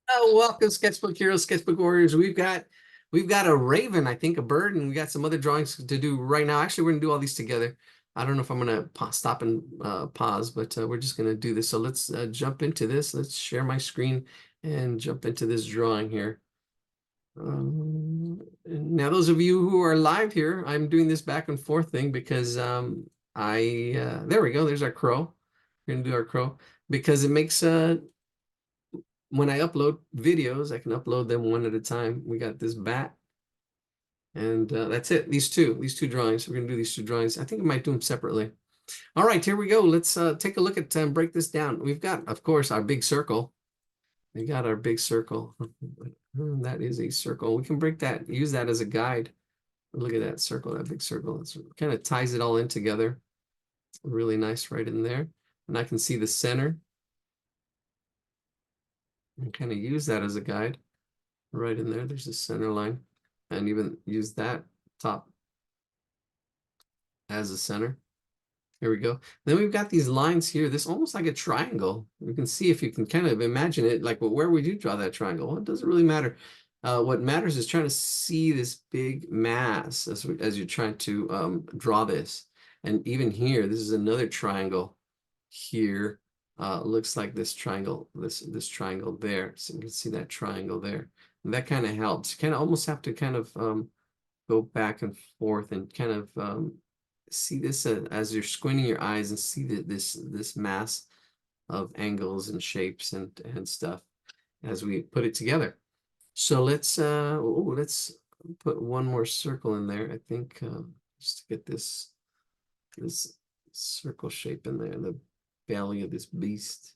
Oh, welcome, Sketchbook Heroes, Sketchbook Warriors. We've got a raven, I think, a bird, and we got some other drawings to do right now. Actually, we're gonna do all these together. I don't know if I'm gonna stop and pause, but we're just gonna do this. So let's jump into this. Let's share my screen and jump into this drawing here. Now, those of you who are live here, I'm doing this back and forth thing because there we go. There's our crow. We're gonna do our crow because it makes when I upload videos, I can upload them one at a time. We got this bat, and that's it. These two drawings. We're gonna do these two drawings. I think we might do them separately. All right, here we go. Let's take a look at break this down. We've got, of course, our big circle. We got our big circle. That is a circle. We can break that, use that as a guide. Look at that circle, that big circle. It kind of ties it all in together. Really nice right in there. And I can see the center and kind of use that as a guide. Right in there, there's the center line, and even use that top as a center. Here we go. Then we've got these lines here. This almost like a triangle. You can see if you can kind of imagine it, like, well, where would you draw that triangle? Well, it doesn't really matter. What matters is trying to see this big mass as you're trying to draw this. And even here, this is another triangle here. Looks like this triangle, this triangle there. So you can see that triangle there. And that kind of helps. You kind of almost have to kind of go back and forth and kind of see this as you're squinting your eyes and see this mass of angles and shapes and stuff as we put it together. So let's put one more circle in there. I think just to get this circle shape in there, the belly of this beast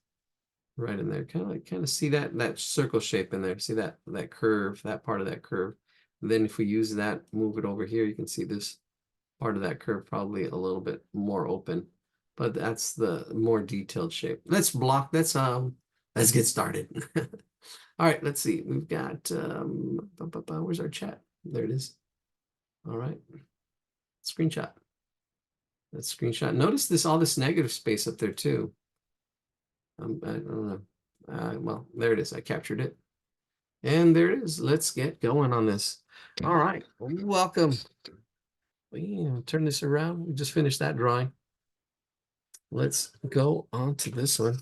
right in there. Kind of see that circle shape in there. See that curve, that part of that curve. And then if we use that, move it over here, you can see this part of that curve probably a little bit more open, but that's the more detailed shape. Let's get started. All right, let's see. We've got where's our chat? There it is. All right. Screenshot. That's screenshot. Notice all this negative space up there too. I don't know. Well, there it is. I captured it. And there it is. Let's get going on this. All right. Welcome. We turn this around. We just finished that drawing. Let's go on to this one.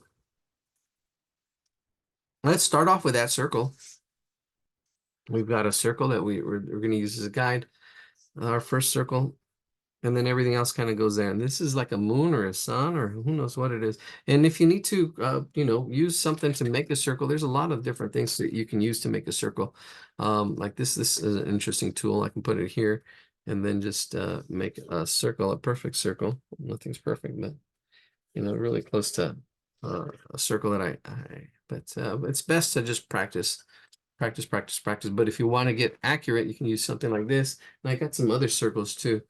Let's start off with that circle. We've got a circle that we're going to use as a guide. Our first circle, and then everything else kind of goes there. And this is like a moon or a sun or who knows what it is. And if you need to, use something to make a circle, there's a lot of different things that you can use to make a circle. Like this is an interesting tool. I can put it here and then just make a circle, a perfect circle. Nothing's perfect, but really close to a circle that but it's best to just practice. Practice, practice, practice. But if you want to get accurate, you can use something like this. And I got some other circles too,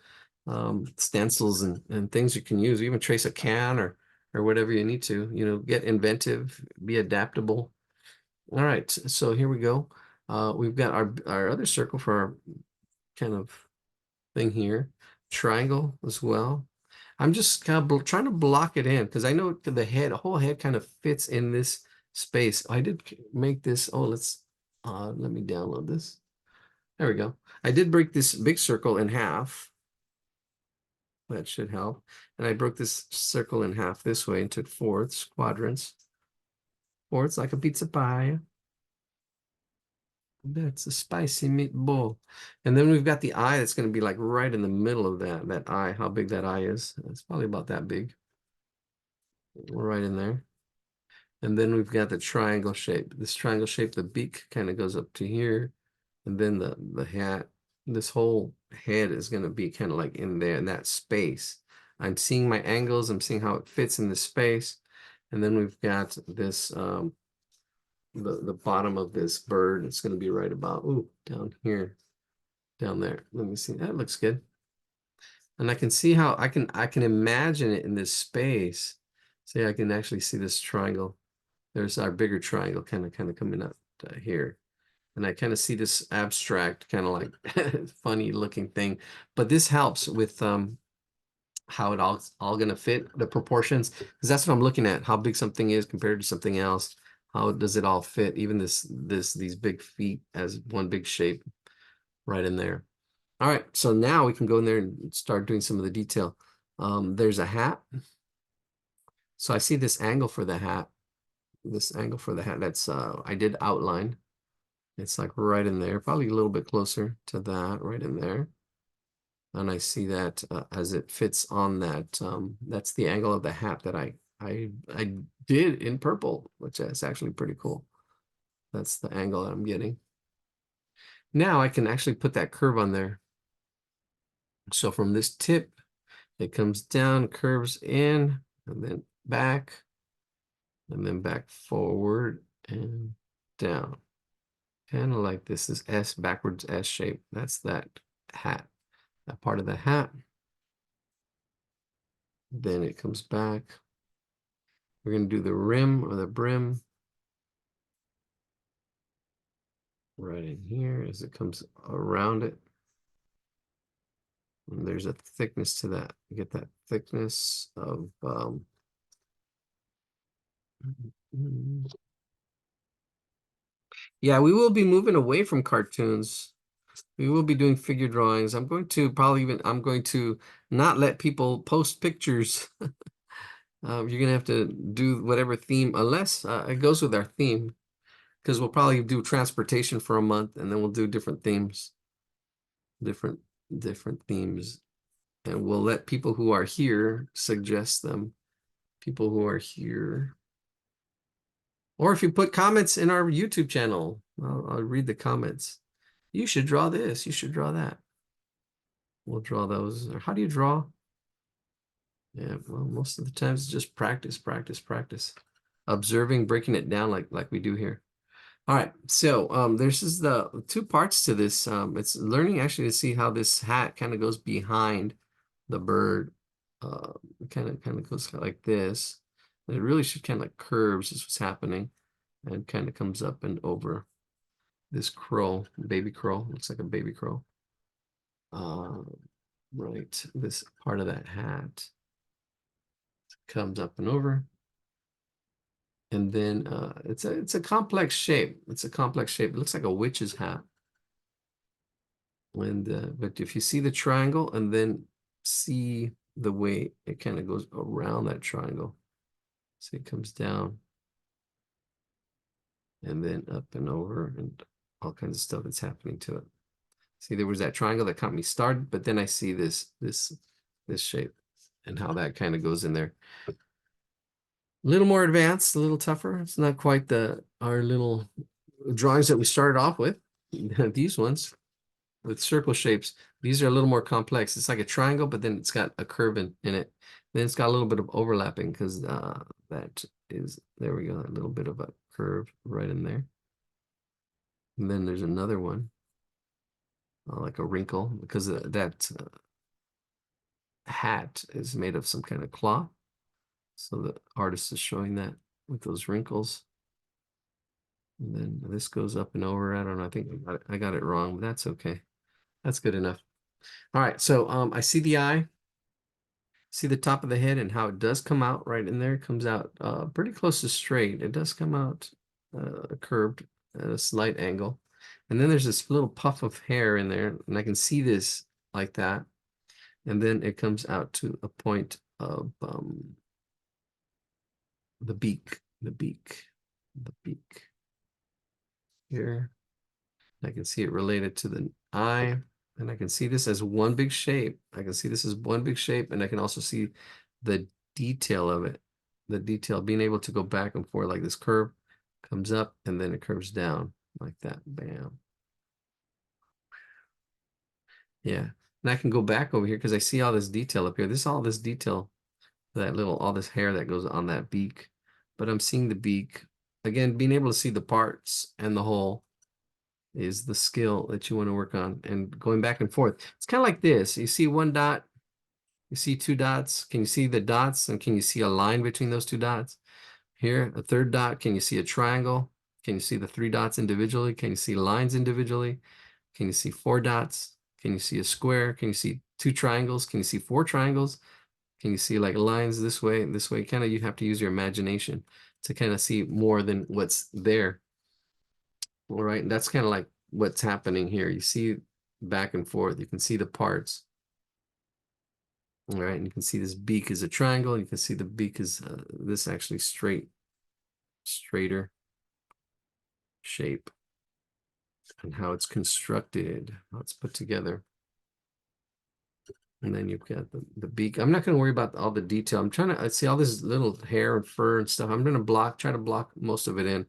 stencils and things you can use. Even trace a can or whatever you need to. Get inventive, be adaptable. All right, so here we go. We've got our other circle for our kind of thing here, triangle as well. I'm just kind of trying to block it in because I know the whole head kind of fits in this space. I did make this. Oh, let me download this. There we go. I did break this big circle in half. That should help. And I broke this circle in half this way and took fourths, quadrants. Fourths like a pizza pie. That's a spicy meatball. And then we've got the eye that's going to be like right in the middle of that eye. How big that eye is. It's probably about that big. We're right in there. And then we've got the triangle shape. This triangle shape, the beak kind of goes up to here. And then the hat, this whole head is going to be kind of like in there in that space. I'm seeing my angles. I'm seeing how it fits in the space. And then we've got this, the bottom of this bird. It's going to be right about, down here, down there. Let me see. That looks good. And I can see how I can imagine it in this space. See, I can actually see this triangle. There's our bigger triangle kind of coming up here. And I kind of see this abstract, kind of like funny looking thing. But this helps with how it all going to fit, the proportions, because that's what I'm looking at, how big something is compared to something else. how does it all fit? Even these big feet as one big shape right in there. All right, so now we can go in there and start doing some of the detail. There's a hat. So I see this angle for the hat. This angle for the hat. That's I did outline. It's like right in there, probably a little bit closer to that, right in there. And I see that as it fits on that. That's the angle of the hat that I did in purple, which is actually pretty cool. That's the angle that I'm getting. Now I can actually put that curve on there. So from this tip, it comes down, curves in, and then back, and then back forward and down. Kind of like this is S, backwards S shape. That's that hat, that part of the hat. Then it comes back. We're going to do the rim or the brim right in here as it comes around it. And there's a thickness to that. You get that thickness of yeah, we will be moving away from cartoons. We will be doing figure drawings. I'm going to not let people post pictures. You're gonna have to do whatever theme, unless it goes with our theme, because we'll probably do transportation for a month, and then we'll do different themes, different themes, and we'll let people who are here suggest them. People who are here, or if you put comments in our YouTube channel, I'll read the comments. You should draw this. You should draw that. We'll draw those. Or how do you draw? Yeah, well, most of the times it's just practice, practice, practice. Observing, breaking it down like we do here. All right, so there's just the two parts to this. It's learning actually to see how this hat kind of goes behind the bird. It kind of goes like this. And it really should kind of like curves is what's happening, and kind of comes up and over this crow, baby crow. Looks like a baby crow. Right, this part of that hat comes up and over. And then it's a complex shape. It's a complex shape. It looks like a witch's hat. And but if you see the triangle and then see the way it kind of goes around that triangle. So it comes down and then up and over and all kinds of stuff that's happening to it. See, there was that triangle that got me started, but then I see this shape and how that kind of goes in there. A little more advanced, a little tougher. It's not quite our little drawings that we started off with. These ones with circle shapes, these are a little more complex. It's like a triangle, but then it's got a curve in it. Then it's got a little bit of overlapping because that is, there we go, a little bit of a curve right in there. And then there's another one, like a wrinkle, because that hat is made of some kind of cloth. So the artist is showing that with those wrinkles. And then this goes up and over. I don't know. I think I got it wrong, but that's okay. That's good enough. All right. So I see the eye, see the top of the head and how it does come out right in there. It comes out pretty close to straight. It does come out curved at a slight angle. And then there's this little puff of hair in there, and I can see this like that. And then it comes out to a point of the beak here. I can see it related to the eye, and I can see this as one big shape. I can see this as one big shape, and I can also see the detail of it. The detail, being able to go back and forth like this curve comes up and then it curves down like that. Bam. Yeah. And I can go back over here because I see all this detail up here. This all this detail, all this hair that goes on that beak. But I'm seeing the beak. Again, being able to see the parts and the whole is the skill that you want to work on, and going back and forth. It's kind of like this. You see one dot, you see two dots. Can you see the dots? And can you see a line between those two dots? Here, a third dot. Can you see a triangle? Can you see the three dots individually? Can you see lines individually? Can you see four dots? Can you see a square? Can you see two triangles? Can you see four triangles? Can you see like lines this way and this way? Kind of, you have to use your imagination to kind of see more than what's there. All right, and that's kind of like what's happening here. You see back and forth. You can see the parts. All right, and you can see this beak is a triangle. You can see the beak is this actually straighter shape, and how it's constructed, how it's put together. And then you've got the beak. I'm not going to worry about all the detail. I'm trying to see all this little hair and fur and stuff. I'm going to try to block most of it in.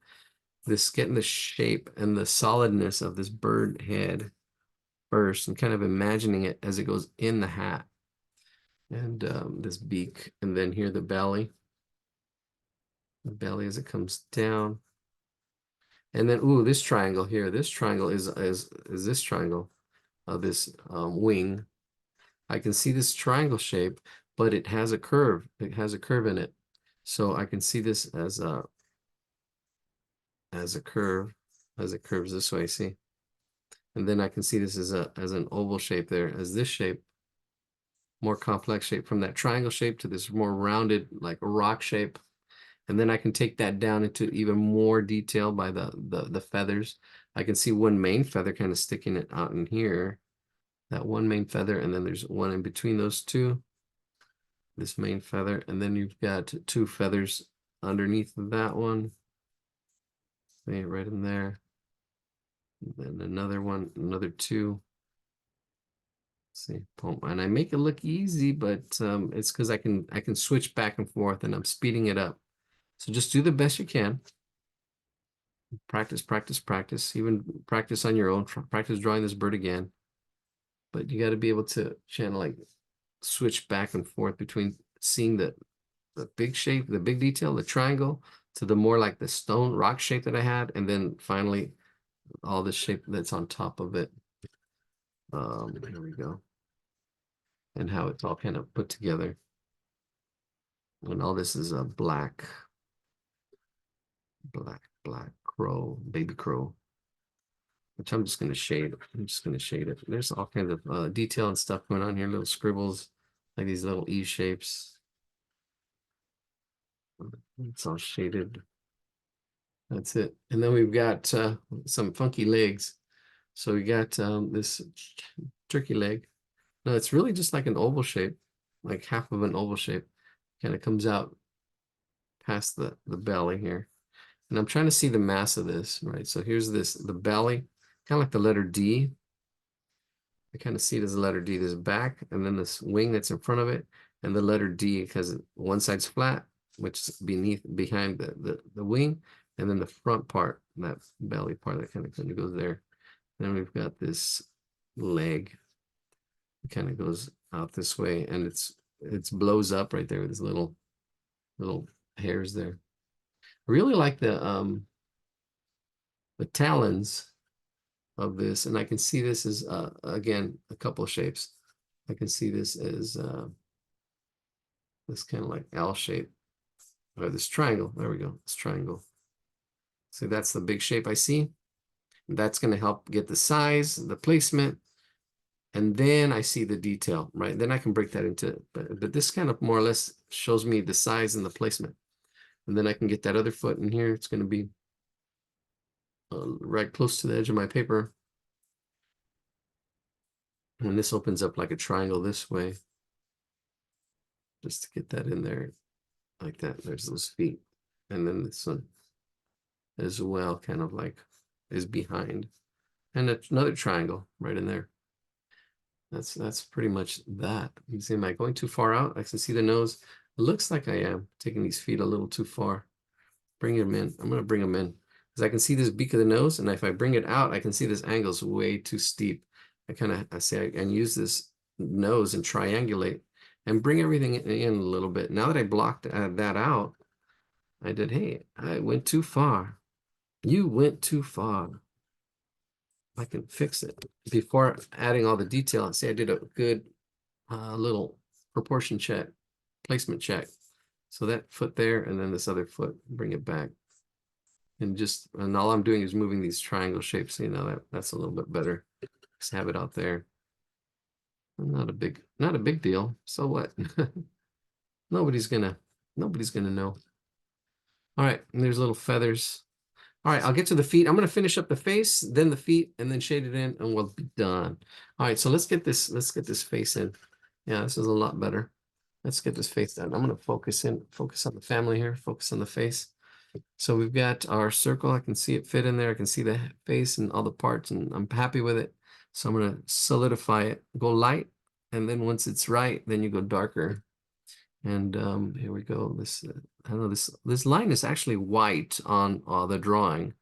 This getting the shape and the solidness of this bird head first, and kind of imagining it as it goes in the hat. And this beak, and then here the belly. The belly as it comes down. And then, ooh, this triangle here. This triangle is this triangle of this wing. I can see this triangle shape, but it has a curve. It has a curve in it. So I can see this as a curve, as it curves this way, see? And then I can see this as an oval shape there, as this shape, more complex shape, from that triangle shape to this more rounded, like a rock shape. And then I can take that down into even more detail by the feathers. I can see one main feather kind of sticking it out in here. That one main feather, and then there's one in between those two. This main feather, and then you've got two feathers underneath that one. See, right in there. And then another one, another two. See, and I make it look easy, but it's because I can switch back and forth, and I'm speeding it up. So just do the best you can. Practice, practice, practice. Even practice on your own. Practice drawing this bird again. But you got to be able to like switch back and forth between seeing the big shape, the big detail, the triangle, to the more like the stone rock shape that I had, and then finally all the shape that's on top of it. Here we go. And how it's all kind of put together. And all this is a black crow, baby crow, which I'm just going to shade. I'm just going to shade it. There's all kinds of detail and stuff going on here, little scribbles, like these little E shapes. It's all shaded. That's it. And then we've got some funky legs. So we got this turkey leg. No, it's really just like an oval shape, like half of an oval shape. Kind of comes out past the belly here. And I'm trying to see the mass of this, right? So here's the belly, kind of like the letter D. I kind of see it as the letter D, this back, and then this wing that's in front of it, and the letter D, because one side's flat, which is behind the wing, and then the front part, that belly part, that kind of goes there. Then we've got this leg. It kind of goes out this way, and it's blows up right there with these little hairs there. I really like the talons of this, and I can see this as again a couple of shapes. I can see this as this kind of like L shape, or this triangle. There we go, this triangle. So that's the big shape I see. That's going to help get the size, the placement, and then I see the detail, right? Then I can break that into, but this kind of more or less shows me the size and the placement. And then I can get that other foot in here. It's going to be right close to the edge of my paper. And this opens up like a triangle this way. Just to get that in there like that. There's those feet. And then this one as well, kind of like is behind. And another triangle right in there. That's pretty much that. You see, am I going too far out? I can see the nose. It looks like I am taking these feet a little too far. Bring them in. I'm going to bring them in because I can see this beak of the nose, and if I bring it out, I can see this angle's way too steep. I say I can use this nose and triangulate and bring everything in a little bit. Now that I blocked that out, I did, hey, I went too far. You went too far. I can fix it before adding all the detail and say I did a good little proportion check, placement check. So that foot there, and then this other foot, bring it back. And all I'm doing is moving these triangle shapes. So, you know, that's a little bit better. Just have it out there. Not a big deal. So what? Nobody's gonna know. All right, and there's little feathers. All right, I'll get to the feet. I'm going to finish up the face, then the feet, and then shade it in, and we'll be done. All right, so let's get this face in. Yeah, this is a lot better. Let's get this face done. I'm going to focus on the family here, focus on the face. So we've got our circle. I can see it fit in there. I can see the face and all the parts, and I'm happy with it. So I'm going to solidify it, go light, and then once it's right, then you go darker. And here we go. I don't know, this line is actually white on the drawing,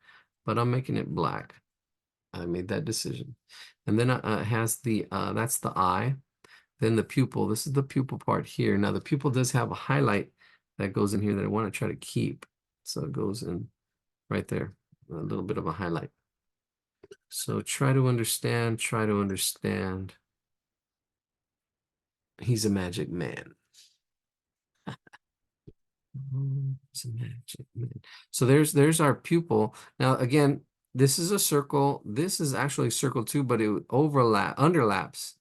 but I'm making it black. I made that decision. And then it has that's the eye. Then the pupil. This is the pupil part here. Now the pupil does have a highlight that goes in here that I want to try to keep. So it goes in right there, a little bit of a highlight. So try to understand, try to understand. He's a magic man. It's a magic man. So there's our pupil. Now again, this is a circle. This is actually a circle too, but it would underlaps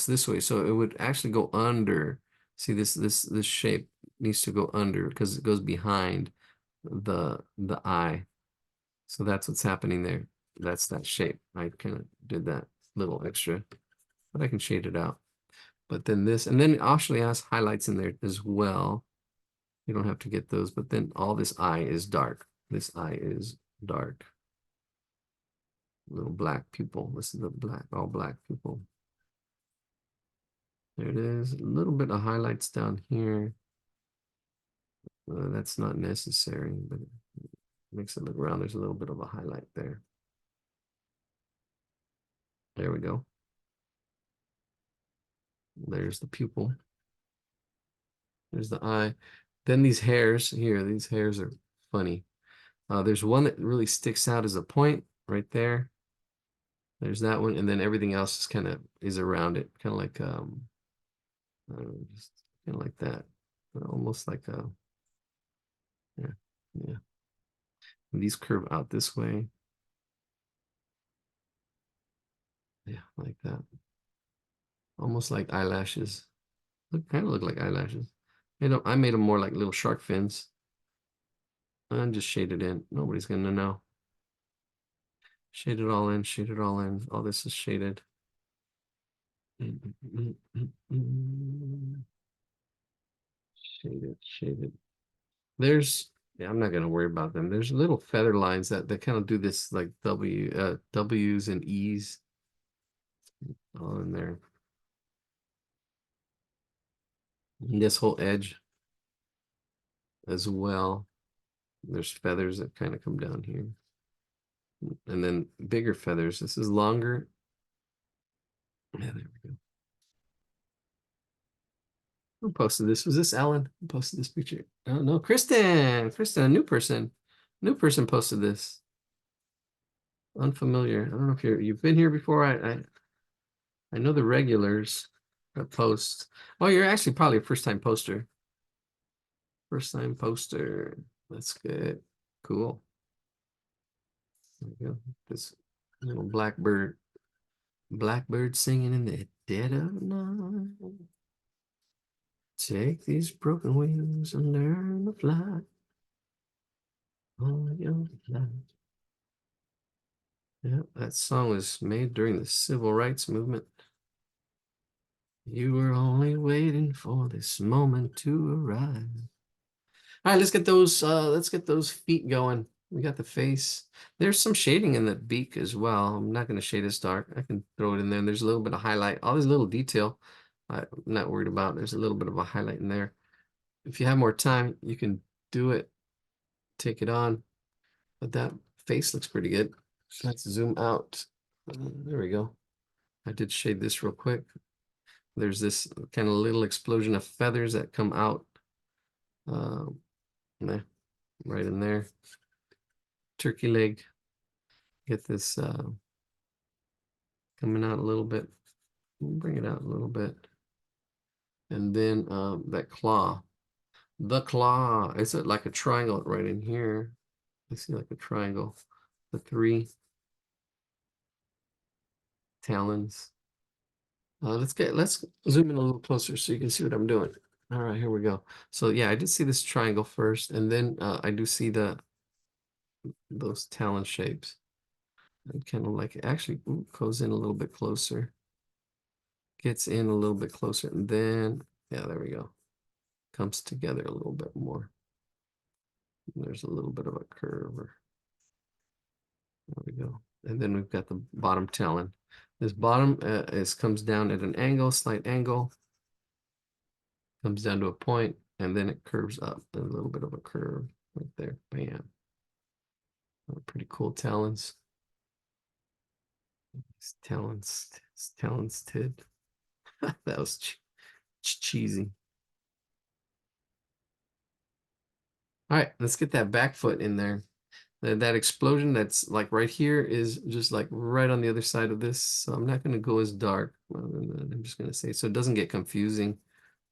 this way. So it would actually go under. See this shape needs to go under because it goes behind the eye. So that's what's happening there. That's that shape. I kind of did that little extra, but I can shade it out. But then this, and then it actually has highlights in there as well. You don't have to get those, but then all this eye is dark. This eye is dark. Little black pupil. This is the all black pupil. There it is. A little bit of highlights down here. That's not necessary, but it makes it look round. There's a little bit of a highlight there. There we go. There's the pupil. There's the eye. Then these hairs here, these hairs are funny. There's one that really sticks out as a point right there. There's that one, and then everything else is kind of around it, kind of like just kind of like that, almost like a yeah, yeah. And these curve out this way, yeah, like that, almost like eyelashes. Kind of look like eyelashes. I made them more like little shark fins, and just shade it in. Nobody's gonna know. Shade it all in. Shade it all in. All this is shaded. Shaded, shaded. There's, yeah, I'm not gonna worry about them. There's little feather lines that kind of do this like W's and E's all in there. And this whole edge as well. There's feathers that kind of come down here. And then bigger feathers. This is longer. Yeah, there we go. Who posted this? Was this Ellen? Who posted this picture? Oh no, Kristen. Kristen, a new person. New person posted this. Unfamiliar. I don't know if you've been here before. I know the regulars that post. Oh, you're actually probably a first-time poster. First-time poster. That's good. Cool. There we go. This little blackbird. Blackbird singing in the dead of night. Take these broken wings and learn to fly. On your flight. Yeah, that song was made during the civil rights movement. You were only waiting for this moment to arrive. All right, let's get those feet going. We got the face. There's some shading in the beak as well. I'm not going to shade this dark. I can throw it in there. And there's a little bit of highlight. All this little detail I'm not worried about. There's a little bit of a highlight in there. If you have more time, you can do it. Take it on. But that face looks pretty good. Let's zoom out. There we go. I did shade this real quick. There's this kind of little explosion of feathers that come out. Right in there. Turkey leg. Get this coming out a little bit. Bring it out a little bit. And then that claw. The claw. It's like a triangle right in here. I see like a triangle. The 3 talons. Let's zoom in a little closer so you can see what I'm doing. All right, here we go. So yeah, I did see this triangle first, and then I do see those talon shapes. And kind of like actually goes in a little bit closer, gets in a little bit closer, and then yeah, there we go. Comes together a little bit more. There's a little bit of a curve. There we go. And then we've got the bottom talon. This bottom comes down at an angle, slight angle, comes down to a point, and then it curves up. A little bit of a curve right there. Bam. Pretty cool talons. These talons tid. That was cheesy. All right, let's get that back foot in there. That explosion that's like right here is just like right on the other side of this. So I'm not going to go as dark. I'm just going to say so it doesn't get confusing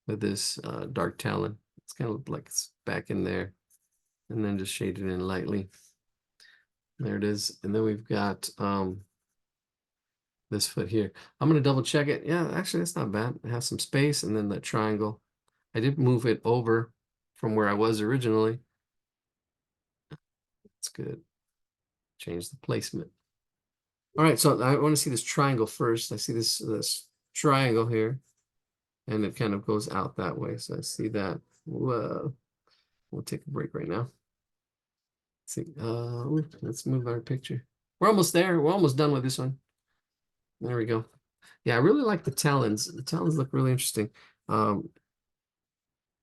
with this dark talon. It's kind of like it's back in there, and then just shade it in lightly. There it is. And then we've got this foot here. I'm going to double check it. Yeah, actually, that's not bad. It has some space, and then the triangle. I did move it over from where I was originally. That's good. Change the placement. All right, so I want to see this triangle first. I see this triangle here, and it kind of goes out that way. So I see that. Whoa. We'll take a break right now. Let's see. Let's move our picture. We're almost there. We're almost done with this one. There we go. Yeah, I really like the talons. The talons look really interesting.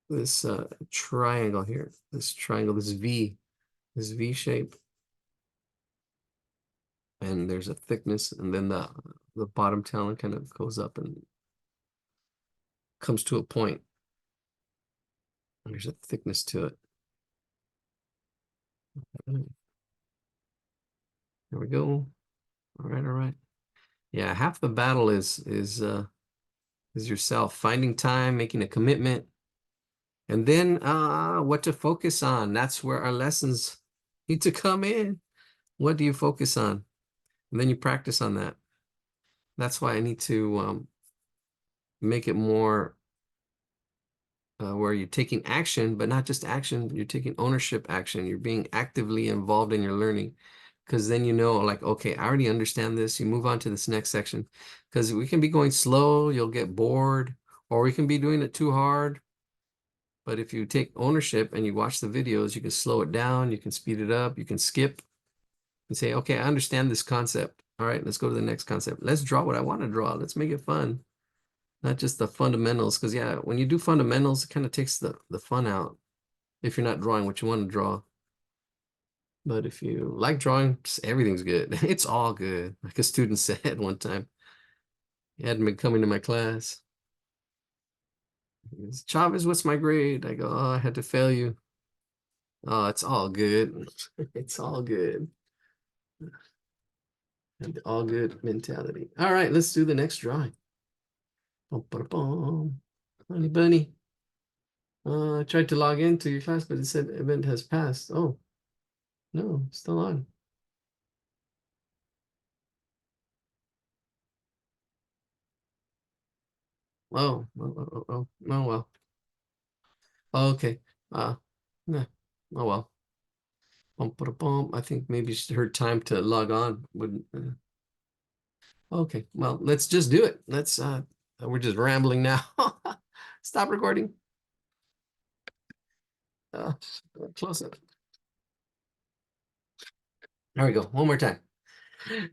This triangle here, this triangle, this V shape, and there's a thickness, and then the bottom talon kind of goes up and comes to a point. There's a thickness to it. There we go. All right, all right. Yeah, half the battle is yourself finding time, making a commitment, and then what to focus on. That's where our lessons need to come in. What do you focus on? And then you practice on that. That's why I need to make it more where you're taking action, but not just action, you're taking ownership action. You're being actively involved in your learning. Because then you know, like, okay, I already understand this. You move on to this next section. Because we can be going slow, you'll get bored, or we can be doing it too hard. But if you take ownership and you watch the videos, you can slow it down, you can speed it up, you can skip and say, okay, I understand this concept. All right, let's go to the next concept. Let's draw what I want to draw. Let's make it fun. Not just the fundamentals. Because yeah, when you do fundamentals, it kind of takes the fun out if you're not drawing what you want to draw. But if you like drawing, everything's good. It's all good. Like a student said one time, he hadn't been coming to my class. He goes, Chavez, what's my grade? I go, oh, I had to fail you. Oh, it's all good. It's all good. And all good mentality. All right, let's do the next drawing. Bum, ba, bum. Honey bunny. I tried to log into your class, but it said event has passed. Oh, no, still on. Oh, well. Oh, okay. Nah. Oh, well. Bum, ba, bum. I think maybe her time to log on wouldn't. Okay, well, let's just do it. We're just rambling now. Stop recording. Uh, close it. There we go. One more time.